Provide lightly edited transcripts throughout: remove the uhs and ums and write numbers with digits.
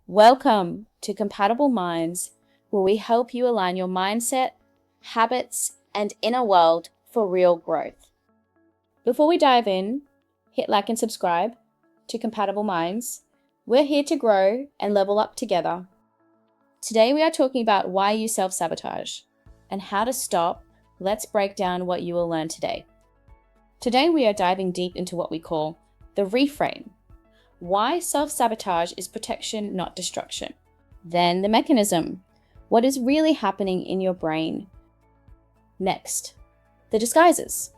Welcome to Compatible Minds, where we help you align your mindset, habits, and inner world for real growth. Before we dive in, hit like and subscribe to Compatible Minds. We're here to grow and level up together. Today we are talking about why you self-sabotage and how to stop. Let's break down what you will learn today. Today we are diving deep into what we call the reframe. Why self-sabotage is protection, not destruction. Then the mechanism. What is really happening in your brain? Next, the disguises.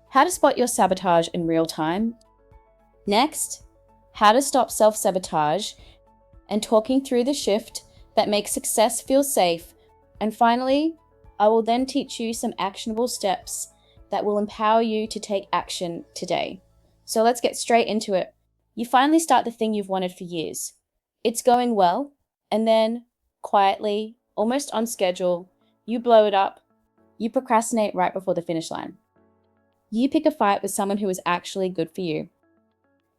How to spot your sabotage in real time. Next, how to stop self-sabotage and talking through the shift that makes success feel safe. And finally, I will then teach you some actionable steps that will empower you to take action today. So let's get straight into it. You finally start the thing you've wanted for years. It's going well, and then, quietly, almost on schedule, you blow it up. You procrastinate right before the finish line. You pick a fight with someone who is actually good for you.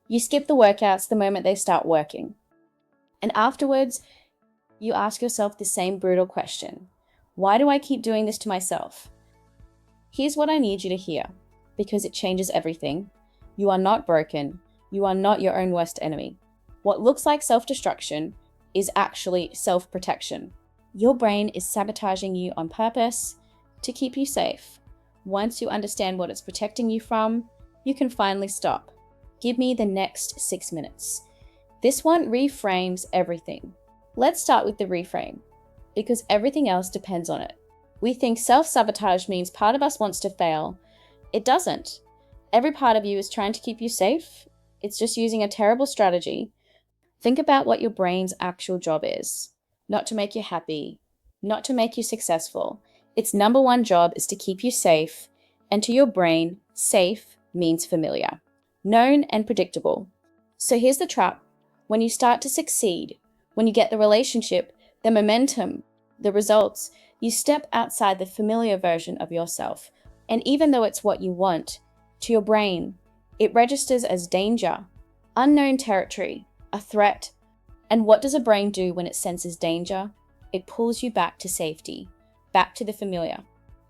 You skip the workouts the moment they start working. And afterwards, you ask yourself the same brutal question. Why do I keep doing this to myself? Here's what I need you to hear, because it changes everything. You are not broken. You are not your own worst enemy. What looks like self-destruction is actually self-protection. Your brain is sabotaging you on purpose to keep you safe. Once you understand what it's protecting you from, you can finally stop. Give me the next 6 minutes. This one reframes everything. Let's start with the reframe, because everything else depends on it. We think self-sabotage means part of us wants to fail. It doesn't. Every part of you is trying to keep you safe. It's just using a terrible strategy. Think about what your brain's actual job is. Not to make you happy, not to make you successful. Its number one job is to keep you safe, and to your brain, safe means familiar, known and predictable. So here's the trap. When you start to succeed, when you get the relationship, the momentum, the results, you step outside the familiar version of yourself. And even though it's what you want, to your brain, it registers as danger, unknown territory, a threat. And what does a brain do when it senses danger? It pulls you back to safety, back to the familiar,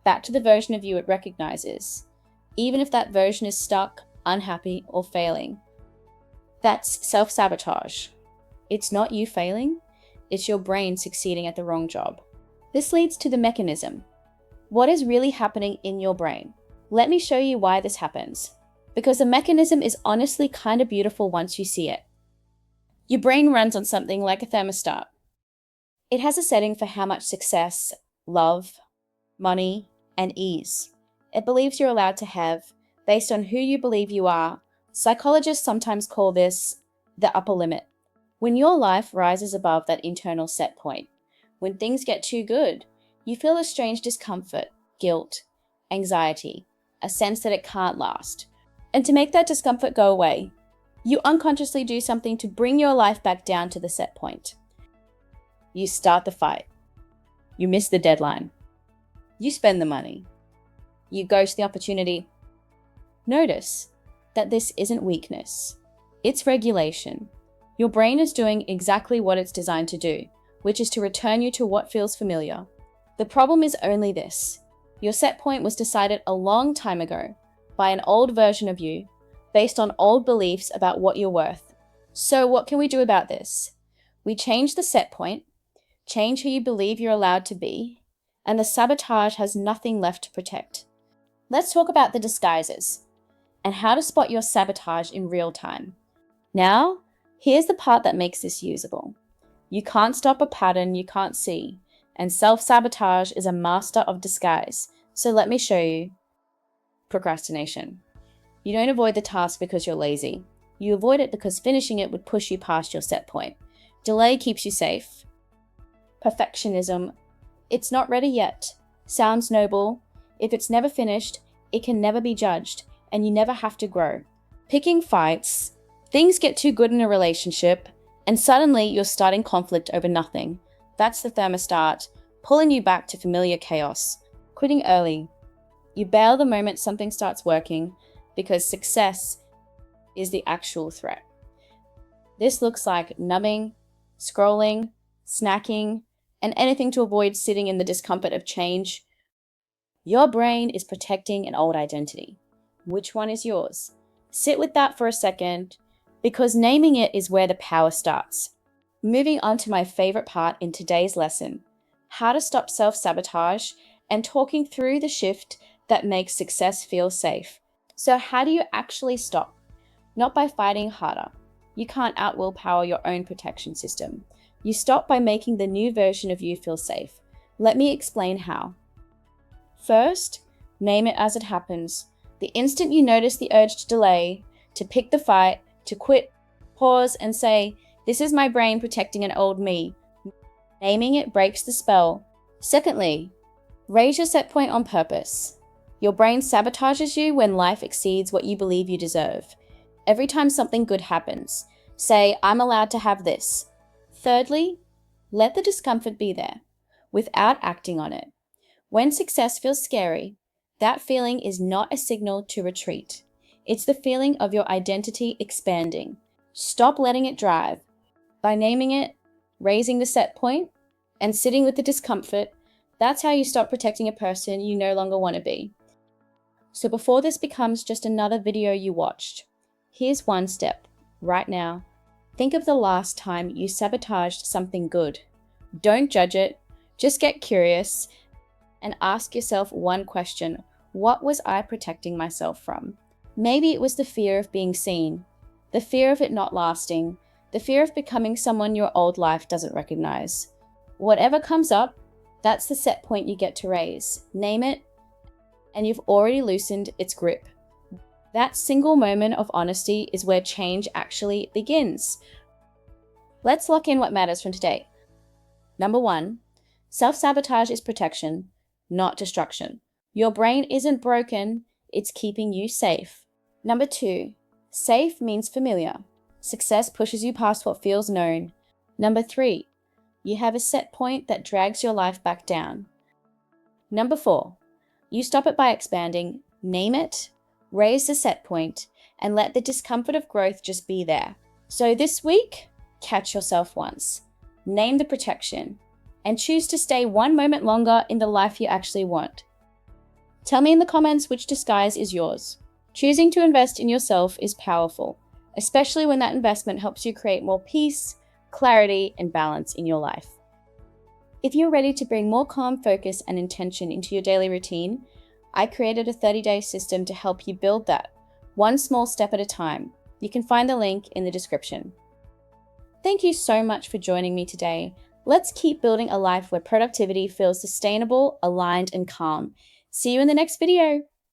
back to the version of you it recognizes, even if that version is stuck, unhappy, or failing. That's self-sabotage. It's not you failing, it's your brain succeeding at the wrong job. This leads to the mechanism. What is really happening in your brain? Let me show you why this happens. Because the mechanism is honestly kind of beautiful once you see it. Your brain runs on something like a thermostat. It has a setting for how much success, love, money, and ease it believes you're allowed to have based on who you believe you are. Psychologists sometimes call this the upper limit. When your life rises above that internal set point, when things get too good, you feel a strange discomfort, guilt, anxiety, a sense that it can't last. And to make that discomfort go away, you unconsciously do something to bring your life back down to the set point. You start the fight. You miss the deadline. You spend the money. You ghost the opportunity. Notice that this isn't weakness. It's regulation. Your brain is doing exactly what it's designed to do, which is to return you to what feels familiar. The problem is only this. Your set point was decided a long time ago by an old version of you, based on old beliefs about what you're worth. So what can we do about this? We change the set point, change who you believe you're allowed to be, and the sabotage has nothing left to protect. Let's talk about the disguises and how to spot your sabotage in real time. Now, here's the part that makes this usable. You can't stop a pattern you can't see, and self-sabotage is a master of disguise. So let me show you. Procrastination. You don't avoid the task because you're lazy. You avoid it because finishing it would push you past your set point. Delay keeps you safe. Perfectionism. It's not ready yet. Sounds noble. If it's never finished, it can never be judged, and you never have to grow. Picking fights. Things get too good in a relationship, and suddenly you're starting conflict over nothing. That's the thermostat, pulling you back to familiar chaos. Quitting early. You bail the moment something starts working because success is the actual threat. This looks like numbing, scrolling, snacking, and anything to avoid sitting in the discomfort of change, your brain is protecting an old identity. Which one is yours? Sit with that for a second, because naming it is where the power starts. Moving on to my favorite part in today's lesson, how to stop self-sabotage and talking through the shift that makes success feel safe. So how do you actually stop? Not by fighting harder. You can't out-willpower your own protection system. You stop by making the new version of you feel safe. Let me explain how. First, name it as it happens. The instant you notice the urge to delay, to pick the fight, to quit, pause and say, "This is my brain protecting an old me." Naming it breaks the spell. Secondly, raise your set point on purpose. Your brain sabotages you when life exceeds what you believe you deserve. Every time something good happens, say, "I'm allowed to have this." Thirdly, let the discomfort be there, without acting on it. When success feels scary, that feeling is not a signal to retreat. It's the feeling of your identity expanding. Stop letting it drive. By naming it, raising the set point, and sitting with the discomfort, that's how you stop protecting a person you no longer want to be. So before this becomes just another video you watched, here's one step, right now. Think of the last time you sabotaged something good. Don't judge it, just get curious and ask yourself one question: what was I protecting myself from? Maybe it was the fear of being seen, the fear of it not lasting, the fear of becoming someone your old life doesn't recognize. Whatever comes up, that's the set point you get to raise. Name it, and you've already loosened its grip. That single moment of honesty is where change actually begins. Let's lock in what matters from today. Number 1, self-sabotage is protection, not destruction. Your brain isn't broken, it's keeping you safe. Number 2, safe means familiar. Success pushes you past what feels known. Number 3, you have a set point that drags your life back down. Number 4, you stop it by expanding, name it, raise the set point, and let the discomfort of growth just be there. So this week, catch yourself once, name the protection, and choose to stay one moment longer in the life you actually want. Tell me in the comments which disguise is yours. Choosing to invest in yourself is powerful, especially when that investment helps you create more peace, clarity, and balance in your life. If you're ready to bring more calm, focus, and intention into your daily routine, I created a 30-day system to help you build that, one small step at a time. You can find the link in the description. Thank you so much for joining me today. Let's keep building a life where productivity feels sustainable, aligned, and calm. See you in the next video.